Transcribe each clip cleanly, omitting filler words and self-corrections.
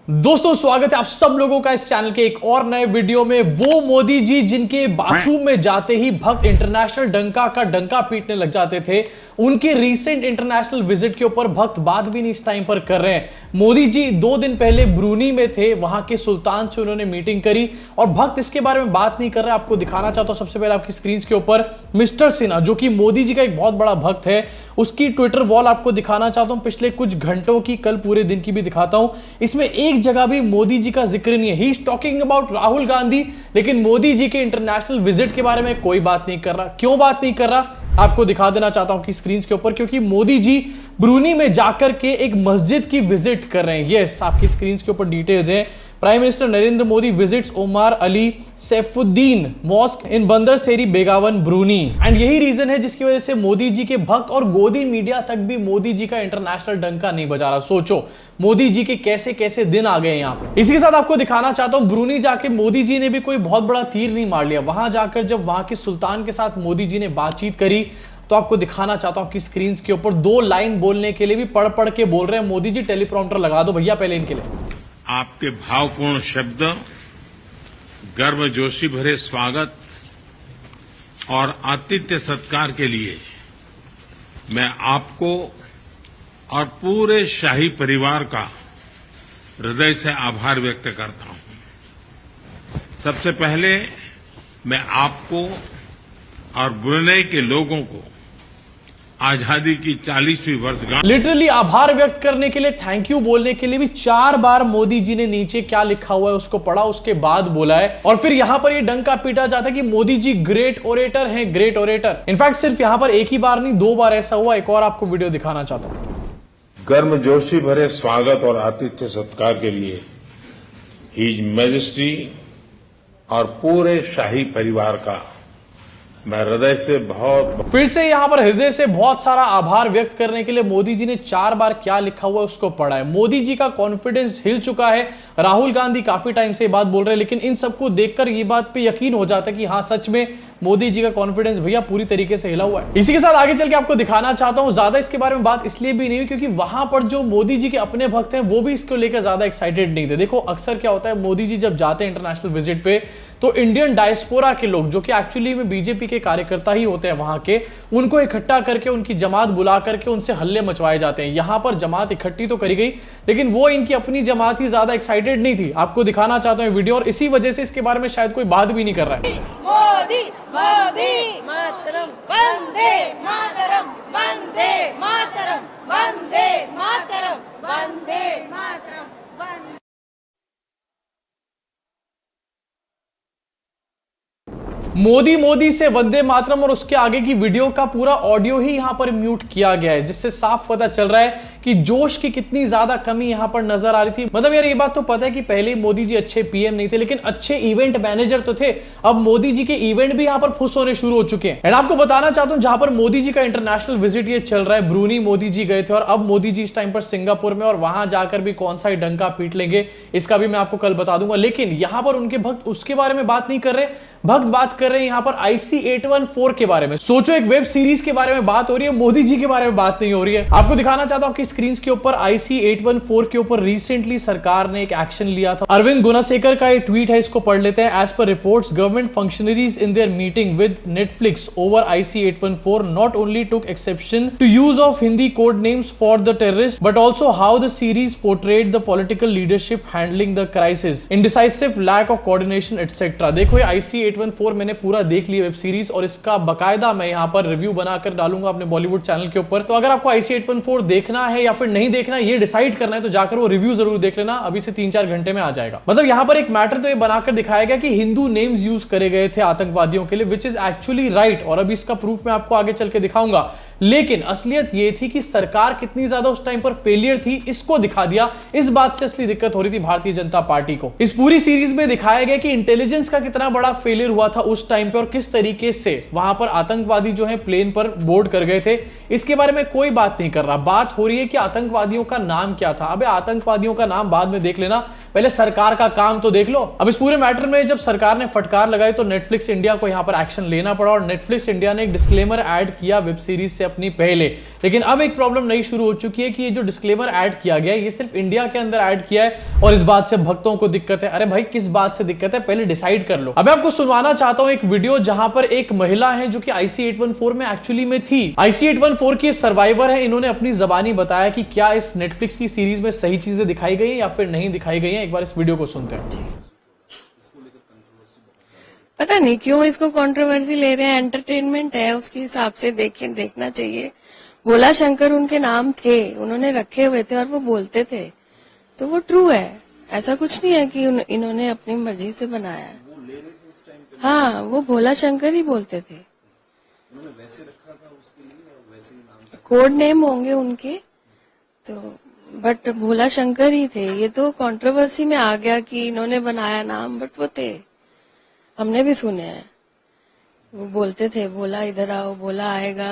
दोस्तों स्वागत है आप सब लोगों का इस चैनल के एक और नए वीडियो में। वो मोदी जी जिनके बाथरूम में जाते ही भक्त इंटरनेशनल डंका का डंका पीटने लग जाते थे, उनके रीसेंट इंटरनेशनल विजिट के ऊपर भक्त बात भी नहीं इस टाइम पर कर रहे हैं। मोदी जी 2 दिन पहले ब्रूनी में थे, वहां के सुल्तान से उन्होंने मीटिंग करी और भक्त इसके बारे में बात नहीं कर रहे। आपको दिखाना चाहता हूं सबसे पहले आपकी स्क्रीन के ऊपर मिस्टर सिन्हा, जो कि मोदी जी का एक बहुत बड़ा भक्त है, उसकी ट्विटर वॉल आपको दिखाना चाहता हूं पिछले कुछ घंटों की, कल पूरे दिन की भी दिखाता हूं। इसमें एक जगह भी मोदी जी का जिक्र नहीं है। He is talking about Rahul Gandhi, लेकिन मोदी जी के इंटरनेशनल विजिट के बारे में कोई बात नहीं कर रहा। क्यों बात नहीं कर रहा आपको दिखा देना चाहता हूं कि स्क्रीन के ऊपर, क्योंकि मोदी जी ब्रूनी में जाकर के एक मस्जिद की विजिट कर रहे हैं। यस, आपकी स्क्रीन के ऊपर डिटेल्स हैं। Prime minister Narendra Modi visits Omar Ali Saifuddien mosque in Bandar Seri Begawan Brunei. And यही रीजन है जिसकी वजह से मोदी जी के भक्त और गोदी मीडिया तक भी मोदी जी का इंटरनेशनल डंका नहीं बजा रहा। सोचो मोदी जी के कैसे कैसे दिन आ गए यहाँ पे। इसी के साथ आपको दिखाना चाहता हूं, ब्रूनी जाके मोदी जी ने भी कोई बहुत बड़ा तीर नहीं मार लिया। वहां जाकर जब वहां के सुल्तान के साथ मोदी जी ने बातचीत करी तो आपको दिखाना चाहता हूं कि स्क्रीन के ऊपर 2 लाइन बोलने के लिए भी पढ़ पढ़ के बोल रहे हैं मोदी जी। टेलीप्रॉम्प्टर लगा दो भैया पहले इनके लिए। आपके भावपूर्ण शब्द, गर्मजोशी भरे स्वागत और आतिथ्य सत्कार के लिए मैं आपको और पूरे शाही परिवार का हृदय से आभार व्यक्त करता हूं। सबसे पहले मैं आपको और ब्रुनेई के लोगों को आजादी की 40वीं वर्षगांठ लिटरली आभार व्यक्त करने के लिए, थैंक यू बोलने के लिए भी 4 बार मोदी जी ने नीचे क्या लिखा हुआ है उसको पढ़ा, उसके बाद बोला है। और फिर यहां पर ये डंका पीटा जाता है कि मोदी जी ग्रेट ओरेटर हैं, ग्रेट ओरेटर। इनफैक्ट सिर्फ यहां पर एक ही बार नहीं, 2 बार ऐसा हुआ। एक और आपको वीडियो दिखाना चाहता हूं। गर्मजोशी भरे स्वागत और आतिथ्य सत्कार के लिए हिज मैजेस्टी और पूरे शाही परिवार का मैं हृदय से बहुत फिर से यहां पर हृदय से बहुत सारा आभार व्यक्त करने के लिए मोदी जी ने 4 बार क्या लिखा हुआ है उसको पढ़ा है। मोदी जी का कॉन्फिडेंस हिल चुका है। राहुल गांधी काफी टाइम से ये बात बोल रहे हैं, लेकिन इन सबको देखकर ये बात पे यकीन हो जाता है कि हाँ सच में मोदी जी का कॉन्फिडेंस भैया पूरी तरीके से हिला हुआ है। इसी के साथ आगे चल के आपको दिखाना चाहता हूं, ज्यादा इसके बारे में बात इसलिए भी नहीं हुई क्योंकि वहां पर जो मोदी जी के अपने भक्त हैं वो भी इसको लेकर ज्यादा एक्साइटेड नहीं थे। देखो अक्सर क्या होता है, मोदी जी जब जाते हैं इंटरनेशनल विजिट पे तो इंडियन डायस्पोरा के लोग, जो कि एक्चुअली में बीजेपी के कार्यकर्ता ही होते हैं वहां के, उनको इकट्ठा करके उनकी जमात बुला करके उनसे हल्ले मचवाए जाते हैं। यहां पर जमात इकट्ठी तो करी गई, लेकिन वो इनकी अपनी जमात ही ज्यादा एक्साइटेड नहीं थी। आपको दिखाना चाहता हूं वीडियो, और इसी वजह से इसके बारे में शायद कोई बात भी नहीं कर रहा है। मोदी मोदी मातरम वंदे मातरम वंदे मातरम वंदे मातरम वंदे मातरम वंदे। मोदी मोदी से वंदे मातरम और उसके आगे की वीडियो का पूरा ऑडियो ही यहां पर म्यूट किया गया है, जिससे साफ पता चल रहा है कि जोश की कितनी ज्यादा कमी यहां पर नजर आ रही थी। मतलब यार ये बात तो पता है कि पहले मोदी जी अच्छे पीएम नहीं थे, लेकिन अच्छे इवेंट मैनेजर तो थे। अब मोदी जी के इवेंट भी यहां पर फुस होने शुरू हो चुके हैं। एंड आपको बताना चाहता हूं, जहां पर मोदी जी का इंटरनेशनल विजिट ये चल रहा है, ब्रूनी मोदी जी गए थे और अब मोदी जी इस टाइम पर सिंगापुर में, और वहां जाकर भी कौन सा डंका पीट लेंगे इसका भी मैं आपको कल बता दूंगा। लेकिन यहां पर उनके भक्त उसके बारे में बात नहीं कर रहे, भक्त बात कर रहे हैं यहां पर IC-814 के बारे में। सोचो एक वेब सीरीज के बारे में बात हो रही है, मोदी जी के बारे में बात नहीं हो रही है। आपको दिखाना चाहता हूं कि स्क्रीन के ऊपर IC-814 के ऊपर रिसेंटली सरकार ने एक एक्शन लिया था। अरविंद गुनासेकर का एक ट्वीट है, इसको पढ़ लेते हैं। As per reports, government functionaries in their meeting with Netflix over IC-814 not only took exception to use of Hindi code names for the terrorist but also how the series portrayed the political leadership handling the crisis, indecisive lack of coordination etcetera. देखो ये IC-814 मैंने पूरा देख लिया web series, और इसका बकायदा मैं यहां पर रिव्यू बनाकर डालूंगा अपने बॉलीवुड चैनल के ऊपर। तो अगर आपको IC-814 देखना है या फिर नहीं देखना, ये डिसाइड करना है, तो जाकर वो रिव्यू जरूर देख लेना। अभी से 3-4 घंटे में आ जाएगा। मतलब यहां पर एक मैटर तो ये बनाकर दिखाया गया कि हिंदू नेम्स यूज करे गए थे आतंकवादियों के लिए, विच इज एक्चुअली राइट, और अभी इसका प्रूफ मैं आपको आगे चल के दिखाऊंगा। लेकिन असलियत ये थी कि सरकार कितनी ज्यादा उस टाइम पर फेलियर थी, इसको दिखा दिया। इस बात से असली दिक्कत हो रही थी भारतीय जनता पार्टी को। इस पूरी सीरीज में दिखाया गया कि इंटेलिजेंस का कितना बड़ा फेलियर हुआ था उस टाइम पे, और किस तरीके से वहां पर आतंकवादी जो है प्लेन पर बोर्ड कर गए थे। इसके बारे में कोई बात नहीं कर रहा। बात हो रही है कि आतंकवादियों का नाम क्या था। अबे आतंकवादियों का नाम बाद में देख लेना, पहले सरकार का काम तो देख लो। अब इस पूरे मैटर में जब सरकार ने फटकार लगाई तो नेटफ्लिक्स इंडिया को यहां पर एक्शन लेना पड़ा और नेटफ्लिक्स इंडिया ने एक डिस्क्लेमर ऐड किया वेब सीरीज से अपनी पहले। लेकिन अब एक प्रॉब्लम नई शुरू हो चुकी है कि ये जो डिस्क्लेमर ऐड किया गया है ये सिर्फ इंडिया के अंदर ऐड किया है और इस बात से भक्तों को दिक्कत है। अरे भाई किस बात से दिक्कत है पहले डिसाइड कर लो। अब आपको सुनवाना चाहता हूं एक वीडियो जहां पर एक महिला है जो कि IC-814 में एक्चुअली में थी। IC-814 की सर्वाइवर है, इन्होंने अपनी जबानी बताया कि क्या इस नेटफ्लिक्स की सीरीज में सही चीजें दिखाई गई हैं या फिर नहीं दिखाई गई हैं। एक बार इस वीडियो को सुनते हैं। पता नहीं क्यों इसको कंट्रोवर्सी ले रहे हैं, एंटरटेनमेंट है उसके हिसाब से देखना चाहिए। भोला शंकर उनके नाम थे, उन्होंने रखे हुए थे और वो बोलते थे तो वो ट्रू है। ऐसा कुछ नहीं है कि इन्होंने अपनी मर्जी से बनाया है। हाँ, वो भोला शंकर ही बोलते थे। कोड नेम होंगे उनके तो, बट भोला शंकर ही थे। ये तो कंट्रोवर्सी में आ गया कि इन्होंने बनाया नाम, बट वो थे, हमने भी सुने हैं। वो बोलते थे भोला इधर आओ, भोला आएगा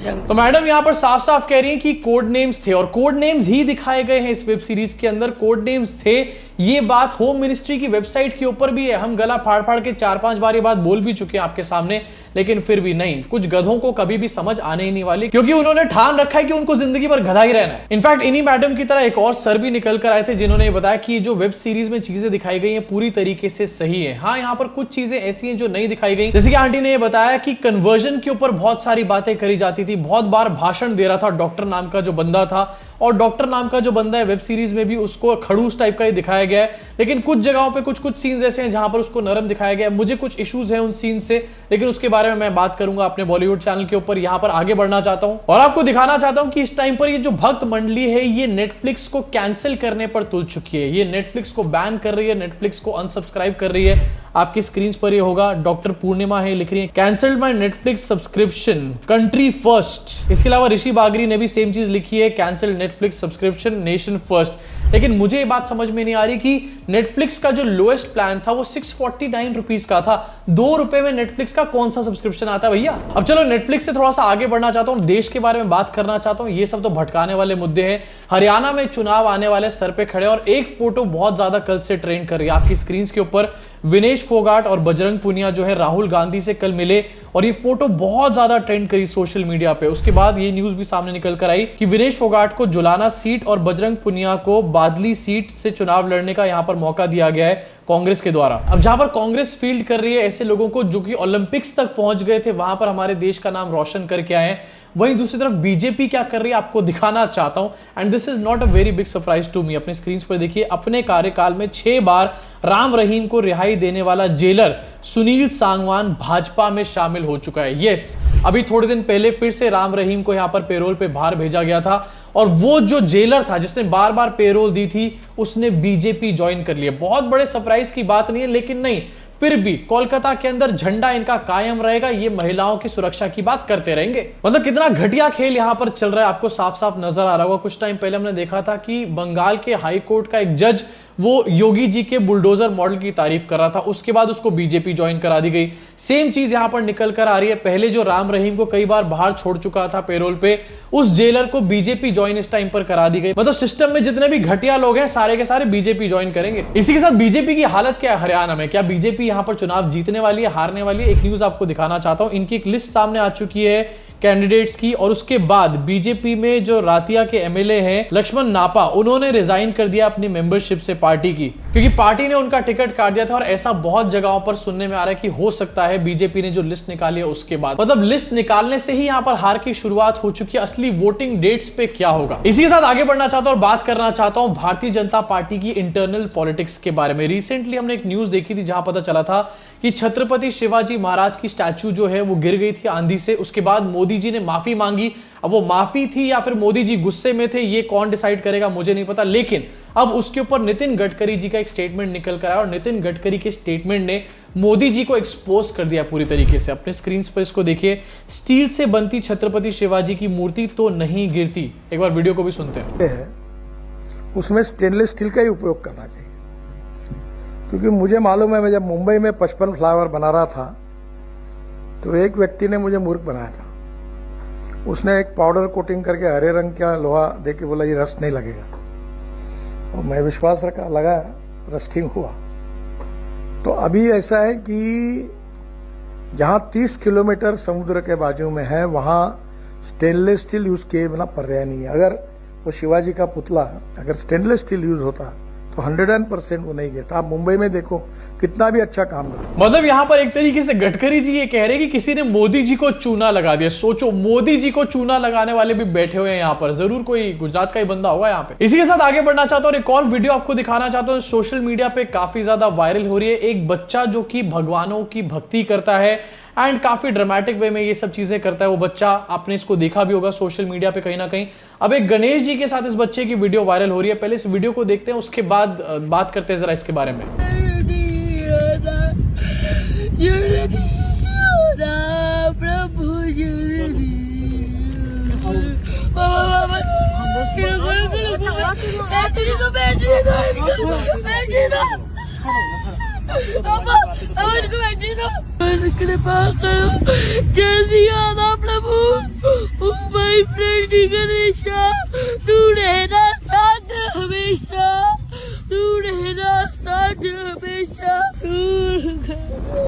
जंग। तो मैडम यहाँ पर साफ साफ कह रही हैं कि कोड नेम्स थे और कोड नेम्स ही दिखाए गए हैं इस वेब सीरीज के अंदर। कोड नेम्स थे, ये बात होम मिनिस्ट्री की वेबसाइट के ऊपर भी है। हम गला फाड़ फाड़ के 4-5 बार ये बात बोल भी चुके हैं आपके सामने, लेकिन फिर भी नहीं, कुछ गधों को कभी भी समझ आने ही नहीं वाली, क्योंकि उन्होंने ठान रखा है कि उनको जिंदगी भर गधा ही रहना है। इनफैक्ट इन्हीं मैडम की तरह एक और सर भी निकल कर आए थे जिन्होंने ये बताया कि जो वेब सीरीज में चीजें दिखाई गई हैं पूरी तरीके से सही है। हाँ, यहाँ पर कुछ चीजें ऐसी हैं जो नहीं दिखाई गई, जैसे कि आंटी ने ये बताया कि कन्वर्जन के ऊपर बहुत सारी बातें करी जाती थी। बहुत बार भाषण दे रहा था डॉक्टर नाम का जो बंदा था, और डॉक्टर नाम का जो बंदा है वेब सीरीज में भी उसको खड़ूस टाइप का ही दिखाया गया है। लेकिन कुछ जगहों पे कुछ सीन्स ऐसे हैं जहां पर उसको नरम दिखाया गया है। मुझे कुछ इश्यूज हैं उन सीन से, लेकिन उसके बारे में मैं बात करूंगा अपने बॉलीवुड चैनल के ऊपर। यहां पर आगे बढ़ना चाहता हूं और आपको दिखाना चाहता हूं कि इस टाइम पर ये जो भक्त मंडली है ये नेटफ्लिक्स को कैंसिल करने पर तुल चुकी है। ये नेटफ्लिक्स को बैन कर रही है, नेटफ्लिक्स को अनसब्सक्राइब कर रही है। आपकी स्क्रीन पर ये होगा, डॉक्टर पूर्णिमा है लिख रही है cancelled my Netflix subscription country first. इसके अलावा ऋषि बागरी ने भी सेम चीज लिखी है, cancelled Netflix subscription nation first. लेकिन मुझे ये बात समझ में नहीं आ रही कि नेटफ्लिक्स का जो लोएस्ट प्लान था वो 649 रुपीज का था। 2 रुपए में नेटफ्लिक्स का कौन सा सब्सक्रिप्शन आता है भैया। अब चलो नेटफ्लिक्स से थोड़ा सा आगे बढ़ना चाहता हूं, देश के बारे में बात करना चाहता हूं। ये सब तो भटकाने वाले मुद्दे हैं। हरियाणा में चुनाव आने वाले सर पे खड़े और एक फोटो बहुत ज्यादा कल से ट्रेंड कर रही है आपकी स्क्रीन के ऊपर। विनेश फोगाट और बजरंग पुनिया जो है राहुल गांधी से कल मिले और ये फोटो बहुत ज्यादा ट्रेंड करी सोशल मीडिया पे। उसके बाद ये न्यूज भी सामने निकल कर आई कि विनेश फोगाट को जुलाना सीट और बजरंग पुनिया को बादली सीट से चुनाव लड़ने का यहां पर मौका दिया गया है कांग्रेस के द्वारा। अब जहां पर कांग्रेस फील्ड कर रही है ऐसे लोगों को जो कि ओलंपिक्स तक पहुंच गए थे, वहां पर हमारे देश का नाम रोशन करके आए हैं, वहीं दूसरी तरफ बीजेपी क्या कर रही है आपको दिखाना चाहता हूं। And this is not a very big surprise to me. अपने स्क्रीन पर देखिए, अपने कार्यकाल में 6 बार राम रहीम को रिहाई देने वाला जेलर सुनील सांगवान भाजपा में शामिल हो चुका है। यस, अभी थोड़े दिन पहले फिर से राम रहीम को यहां पर पेरोल पे बाहर भेजा गया था और वो जो जेलर था जिसने बार बार पेरोल दी थी उसने बीजेपी ज्वाइन कर लिया। बहुत बड़े सरप्राइज की बात नहीं है, लेकिन नहीं, फिर भी कोलकाता के अंदर झंडा इनका कायम रहेगा। ये महिलाओं की सुरक्षा की बात करते रहेंगे। मतलब कितना घटिया खेल यहां पर चल रहा है आपको साफ साफ नजर आ रहा होगा। कुछ टाइम पहले हमने देखा था कि बंगाल के हाई कोर्ट का एक जज वो योगी जी के बुलडोजर मॉडल की तारीफ कर रहा था, उसके बाद उसको बीजेपी ज्वाइन करा दी गई। सेम चीज यहां पर निकल कर आ रही है। पहले जो राम रहीम को कई बार बाहर छोड़ चुका था पेरोल पे, उस जेलर को बीजेपी ज्वाइन इस टाइम पर करा दी गई। मतलब सिस्टम में जितने भी घटिया लोग हैं सारे के सारे बीजेपी ज्वाइन करेंगे। इसी के साथ बीजेपी की हालत क्या है हरियाणा में, क्या बीजेपी यहां पर चुनाव जीतने वाली है, हारने वाली है? एक न्यूज आपको दिखाना चाहता हूं। इनकी एक लिस्ट सामने आ चुकी है कैंडिडेट्स की, और उसके बाद बीजेपी में जो रातिया के एमएलए हैं लक्ष्मण नापा, उन्होंने रिजाइन कर दिया अपनी मेंबरशिप से पार्टी की, क्योंकि पार्टी ने उनका टिकट काट दिया था। और ऐसा बहुत जगहों पर सुनने में आ रहा है कि हो सकता है बीजेपी ने जो लिस्ट निकाली है उसके बाद, मतलब लिस्ट निकालने से ही यहां पर हार की शुरुआत हो चुकी है। असली वोटिंग डेट्स पे क्या होगा, इसी के साथ आगे बढ़ना चाहता हूं और बात करना चाहता हूं भारतीय जनता पार्टी की इंटरनल पॉलिटिक्स के बारे में। रिसेंटली हमने एक न्यूज देखी थी जहां पता चला था कि छत्रपति शिवाजी महाराज की स्टैचू जो है वो गिर गई थी आंधी से। उसके बाद मोदी जी ने माफी मांगी। अब वो माफी थी या फिर मोदी जी गुस्से में थे, ये कौन डिसाइड करेगा मुझे नहीं पता। लेकिन अब उसके ऊपर नितिन गडकरी जी का एक स्टेटमेंट निकल कर आया और नितिन गडकरी के स्टेटमेंट ने मोदी जी को एक्सपोज कर दिया पूरी तरीके से। अपने स्क्रीन पर इसको देखिए, स्टील से बनती छत्रपति शिवाजी की मूर्ति तो नहीं गिरती। एक बार वीडियो को भी सुनते हैं। उसमें स्टेनलेस स्टील का ही उपयोग करना चाहिए, क्योंकि मुझे मालूम है मैं जब मुंबई में 55 फ्लाईओवर बना रहा था तो एक व्यक्ति ने मुझे मूर्ख बनाया था। उसने एक पाउडर कोटिंग करके हरे रंग का लोहा देके बोला ये रस्ट नहीं लगेगा, और मैं विश्वास रखा, लगाया रस्टिंग हुआ। तो अभी ऐसा है कि जहां 30 किलोमीटर समुद्र के बाजू में है वहां स्टेनलेस स्टील यूज किए बिना पर्याय नहीं है। अगर वो शिवाजी का पुतला अगर स्टेनलेस स्टील यूज होता तो 100% वो नहीं गिरता। आप मुंबई में देखो कितना भी अच्छा काम करो। मतलब यहां पर एक तरीके से गडकरी जी ये कह रहे हैं कि किसी ने मोदी जी को चूना लगा दिया। सोचो, मोदी जी को चूना लगाने वाले भी बैठे हुए हैं यहां पर। जरूर कोई गुजरात का ही बंदा होगा यहां पे। इसी के साथ आगे बढ़ना चाहता हूं और एक और वीडियो आपको दिखाना चाहता हूं, सोशल मीडिया पे काफी ज्यादा वायरल हो रही है। एक बच्चा जो कि भगवानों की भक्ति करता है एंड काफी ड्रामेटिक वे में ये सब चीजें करता है वो बच्चा। आपने इसको देखा भी होगा सोशल मीडिया पे कहीं ना कहीं। अब एक गणेश जी के साथ इस बच्चे की वीडियो वायरल हो रही है। पहले इस वीडियो को देखते हैं, उसके बाद बात करते हैं जरा इसके बारे में। कृपा करो, जल्दी आना प्रभु। माय फ्रेंड गणेशा, तू रहना साथ हमेशा, तू रहना साथ हमेशा।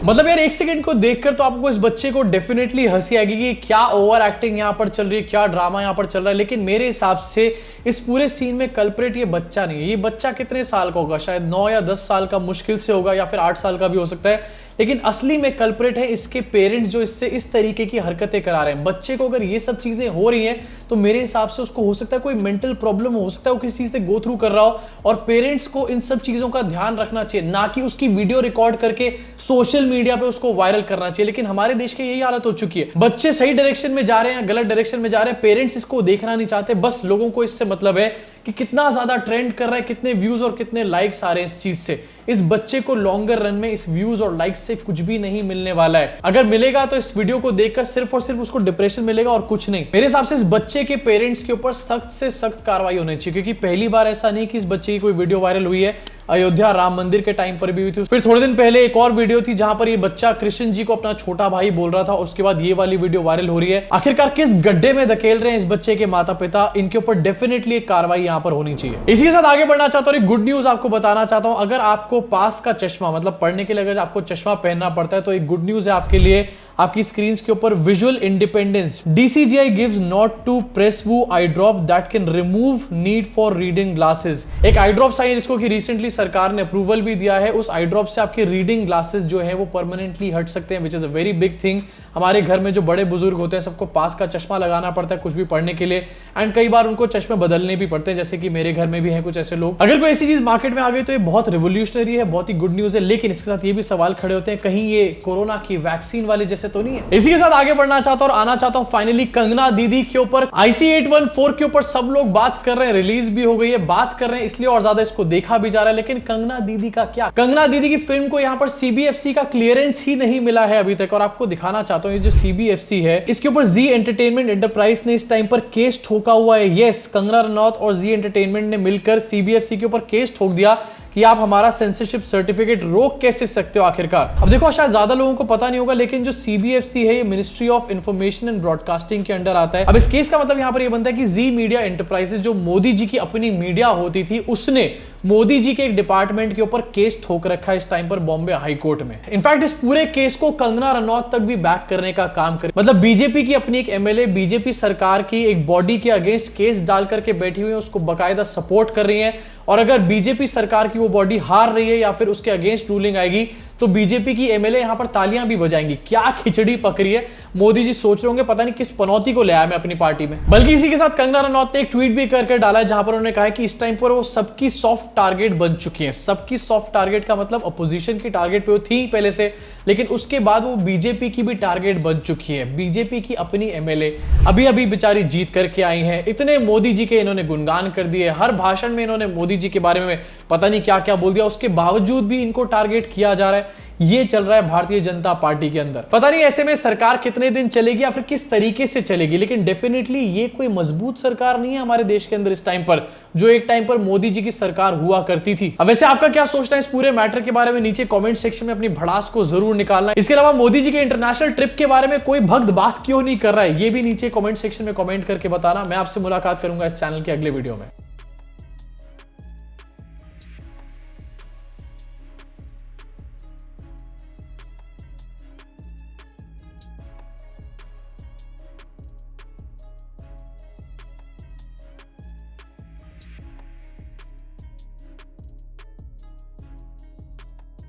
मतलब यार एक सेकंड को देखकर तो आपको इस बच्चे को डेफिनेटली हंसी आएगी कि क्या ओवर एक्टिंग यहां पर चल रही है, क्या ड्रामा यहां पर चल रहा है। लेकिन मेरे हिसाब से इस पूरे सीन में कल्प्रेट ये बच्चा नहीं है। ये बच्चा कितने साल का होगा, शायद 9 या 10 साल का मुश्किल से होगा, या फिर 8 साल का भी हो सकता है। लेकिन असली में कल्प्रेट है इसके पेरेंट्स जो इससे इस तरीके की हरकतें करा रहे हैं। बच्चे को अगर ये सब चीजें हो रही हैं तो मेरे हिसाब से उसको हो सकता है कोई मेंटल प्रॉब्लम हो सकता है, वो किसी चीज से गो थ्रू कर रहा हो। और पेरेंट्स को इन सब चीजों का ध्यान रखना चाहिए, ना कि उसकी वीडियो रिकॉर्ड करके सोशल मीडिया पे उसको वायरल करना चाहिए। लेकिन हमारे देश की यही हालत हो चुकी है। बच्चे सही डायरेक्शन में जा रहे हैं, गलत डायरेक्शन में जा रहे हैं, पेरेंट्स इसको देखना नहीं चाहते। बस लोगों को इससे मतलब है कि कितना ज्यादा ट्रेंड कर रहा है, कितने व्यूज और कितने लाइक्स आ रहे हैं इस चीज से। इस बच्चे को लॉन्गर रन में इस व्यूज और लाइक्स से कुछ भी नहीं मिलने वाला है। अगर मिलेगा तो इस वीडियो को देखकर सिर्फ और सिर्फ उसको डिप्रेशन मिलेगा और कुछ नहीं। मेरे हिसाब से इस बच्चे के पेरेंट्स के ऊपर सख्त से सख्त कार्रवाई होनी चाहिए, क्योंकि पहली बार ऐसा नहीं कि इस बच्चे की कोई वीडियो वायरल हुई है। अयोध्या राम मंदिर के टाइम पर भी हुई थी। फिर थोड़े दिन पहले एक और वीडियो थी जहां पर ये बच्चा कृष्ण जी को अपना छोटा भाई बोल रहा था। उसके बाद ये वाली वीडियो वायरल हो रही है। आखिरकार किस गड्ढे में धकेल रहे हैं इस बच्चे के माता पिता, इनके ऊपर डेफिनेटली एक कार्रवाई यहां पर होनी चाहिए। इसी के साथ आगे बढ़ना चाहता हूं, एक गुड न्यूज आपको बताना चाहता हूं। अगर आपको पास का चश्मा, मतलब पढ़ने के लिए अगर आपको चश्मा पहनना पड़ता है, तो एक गुड न्यूज है आपके लिए। आपकी स्क्रीन के ऊपर visual independence, DCGI gives not to press वो eye drop that can remove need for reading glasses. एक आई ड्रॉप्स आई है जिसको कि रिसेंटली सरकार ने अप्रूवल भी दिया है। उस आई ड्रॉप से आपके रीडिंग ग्लासेस जो है वो परमानेंटली हट सकते हैं, which is a very big thing. हमारे घर में जो बड़े बुजुर्ग होते हैं सबको पास का चश्मा लगाना पड़ता है कुछ भी पढ़ने के लिए, एंड कई बार उनको चश्मे बदलने भी पड़ते हैं, जैसे कि मेरे घर में भी हैं कुछ ऐसे लोग। अगर कोई ऐसी चीज मार्केट में आ गई तो ये बहुत रिवोल्यूशनरी है, बहुत ही गुड न्यूज है। लेकिन इसके साथ ये भी सवाल खड़े होते हैं, कहीं ये कोरोना की वैक्सीन वाले जैसे तो नहीं है। इसी के साथ आगे बढ़ना चाहता हूं और आना चाहता हूं फाइनली कंगना दीदी के ऊपर। IC-814 के ऊपर सब लोग बात कर रहे हैं, रिलीज भी हो गई है, बात कर रहे हैं इसलिए और ज्यादा इसको देखा भी जा रहा है। लेकिन कंगना दीदी का क्या? कंगना दीदी की फिल्म को यहां पर CBFC का क्लियरेंस ही नहीं मिला है अभी तक। और आपको दिखाना चाहता हूं ये जो CBFC है इसके ऊपर जी एंटरटेनमेंट एंटरप्राइज ने इस टाइम पर केस ठोका हुआ है। यस, कंगना रनौत और जी एंटरटेनमेंट ने मिलकर CBFC के ऊपर केस ठोक दिया कि आप हमारा सेंसरशिप सर्टिफिकेट रोक कैसे सकते हो आखिरकार। अब देखो, शायद ज्यादा लोगों को पता नहीं होगा, लेकिन जो CBFC है ये ministry of information and broadcasting के अंडर आता है। अब इस केस का मतलब यहां पर ये बनता है कि जी मीडिया एंटरप्राइजेस जो मोदी जी की अपनी मीडिया होती थी, उसने मोदी जी के एक डिपार्टमेंट के ऊपर केस ठोक रखा है इस टाइम पर बॉम्बे हाई कोर्ट में। इनफैक्ट इस पूरे केस को कंगना रनौत तक भी बैक करने का काम करे। मतलब बीजेपी की अपनी एक MLA बीजेपी सरकार की एक बॉडी के अगेंस्ट केस डाल करके बैठी हुई है, उसको बकायदा सपोर्ट कर रही है। और अगर बीजेपी सरकार की वो बॉडी हार रही है या फिर उसके अगेंस्ट रूलिंग आएगी तो बीजेपी की MLA यहां पर तालियां भी बजाएंगी। क्या खिचड़ी पक रही है। मोदी जी सोच रहे होंगे पता नहीं किस पनौती को ले आया मैं अपनी पार्टी में। बल्कि इसी के साथ कंगना रनौत ने एक ट्वीट भी करके डाला है जहां पर उन्होंने कहा है कि इस टाइम पर वो सबकी सॉफ्ट टारगेट बन चुकी है। सबकी सॉफ्ट टारगेट का मतलब अपोजिशन की टारगेट पे वो थी पहले से, लेकिन उसके बाद वो बीजेपी की भी टारगेट बन चुकी है। बीजेपी की अपनी MLA अभी अभी बेचारी जीत करके आई है। इतने मोदी जी के इन्होंने गुणगान कर दिए, हर भाषण में इन्होंने मोदी जी के बारे में पता नहीं क्या क्या बोल दिया, उसके बावजूद भी इनको टारगेट किया जा रहा है। ये चल रहा है भारतीय जनता पार्टी के अंदर। पता नहीं ऐसे में सरकार कितने दिन चलेगी या फिर किस तरीके से चलेगी, लेकिन डेफिनेटली ये कोई मजबूत सरकार नहीं है हमारे देश के अंदर इस टाइम पर, जो एक टाइम पर मोदी जी की सरकार हुआ करती थी। अब वैसे आपका क्या सोचना है इस पूरे मैटर के बारे में, नीचे कमेंट सेक्शन में अपनी भड़ास को जरूर निकालना। इसके अलावा मोदी जी के इंटरनेशनल ट्रिप के बारे में कोई भक्त बात क्यों नहीं कर रहा है, ये भी नीचे कमेंट सेक्शन में कमेंट करके बताना। मैं आपसे मुलाकात करूंगा इस चैनल के अगले वीडियो में।